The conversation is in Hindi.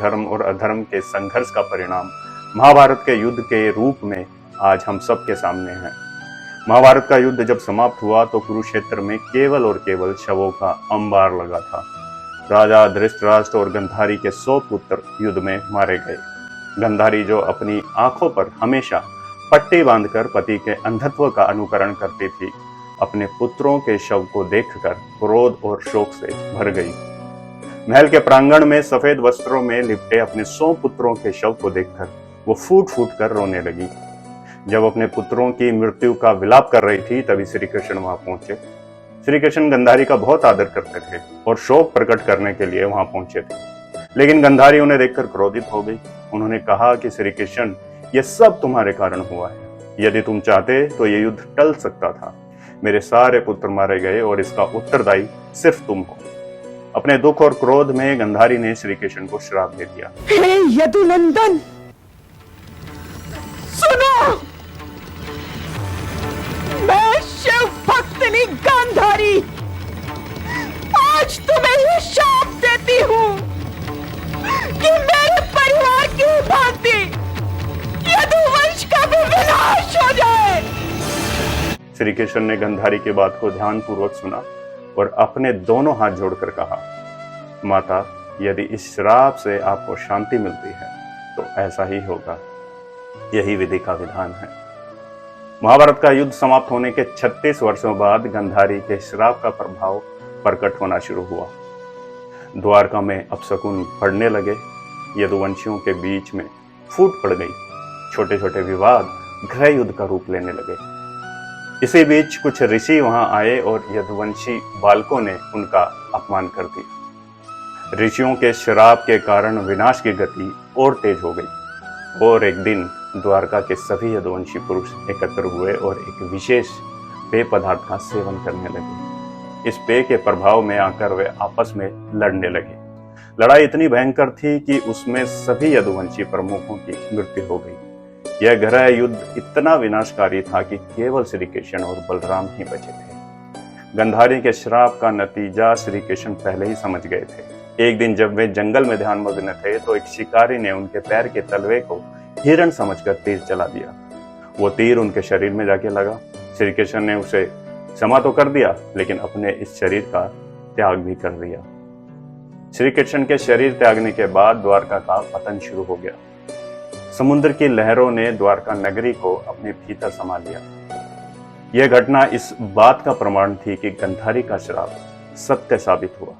धर्म और अधर्म के संघर्ष का परिणाम महाभारत के युद्ध के रूप में आज हम सबके सामने है। महाभारत का युद्ध जब समाप्त हुआ तो कुरुक्षेत्र में केवल और केवल शवों का अंबार लगा था। राजा धृतराष्ट्र और गंधारी के 100 पुत्र युद्ध में मारे गए। गंधारी, जो अपनी आंखों पर हमेशा पट्टी बांधकर पति के अंधत्व का अनुकरण करती थी, अपने पुत्रों के शव को देखकर क्रोध और शोक से भर गई। महल के प्रांगण में सफेद वस्त्रों में लिपटे अपने 100 पुत्रों के शव को देखकर वो फूट फूट कर रोने लगी। जब अपने पुत्रों की मृत्यु का विलाप कर रही थी, तभी श्री कृष्ण वहां पहुंचे। श्री कृष्ण गंधारी का बहुत आदर करते थे और शोक प्रकट करने के लिए वहां पहुंचे थे, लेकिन गंधारी उन्हें देखकर क्रोधित हो गई। उन्होंने कहा कि श्री कृष्ण, ये सब तुम्हारे कारण हुआ है। यदि तुम चाहते तो ये युद्ध टल सकता था। मेरे सारे पुत्र मारे गए और इसका उत्तरदायी सिर्फ तुम हो। अपने दुख और क्रोध में गंधारी ने श्री कृष्ण को श्राप दे दिया। हे यदुनंदन, सुनो, मैं शिव भक्तिनी गांधारी आज तुम्हें ये शाप देती हूँ कि मेरे परिवार की भांति यदुवंश का भी विनाश हो जाए। श्री कृष्ण ने गंधारी की बात को ध्यानपूर्वक सुना और अपने दोनों हाथ जोड़कर कहा, माता, यदि इस श्राप से आपको शांति मिलती है तो ऐसा ही होगा। यही विधि का विधान है। महाभारत का युद्ध समाप्त होने के 36 वर्षों बाद गंधारी के श्राप का प्रभाव प्रकट होना शुरू हुआ। द्वारका में अपशकुन पड़ने लगे। यदुवंशियों के बीच में फूट पड़ गई। छोटे छोटे विवाद गृह युद्ध का रूप लेने लगे। इसी बीच कुछ ऋषि वहां आए और यदुवंशी बालकों ने उनका अपमान कर दिया। ऋषियों के श्राप के कारण विनाश की गति और तेज हो गई और एक दिन द्वारका के सभी यदुवंशी पुरुष एकत्र हुए और एक विशेष पेय पदार्थ का सेवन करने लगे। इस पेय के प्रभाव में आकर वे आपस में लड़ने लगे। लड़ाई इतनी भयंकर थी कि उसमें सभी यदुवंशी प्रमुखों की मृत्यु हो गई। यह गृह युद्ध इतना विनाशकारी था कि केवल श्री कृष्ण और बलराम ही बचे थे। गंधारी के श्राप का नतीजा श्री कृष्ण पहले ही समझ गए थे। एक दिन जब वे जंगल में ध्यानमग्न थे तो एक शिकारी ने उनके पैर के तलवे को हिरण समझकर तीर चला दिया। वो तीर उनके शरीर में जाके लगा। श्री कृष्ण ने उसे क्षमा तो कर दिया, लेकिन अपने इस शरीर का त्याग भी कर दिया। श्री कृष्ण के शरीर त्यागने के बाद द्वारका का पतन शुरू हो गया। समुद्र की लहरों ने द्वारका नगरी को अपने भीतर समा लिया। यह घटना इस बात का प्रमाण थी कि गंधारी का श्राप सत्य साबित हुआ।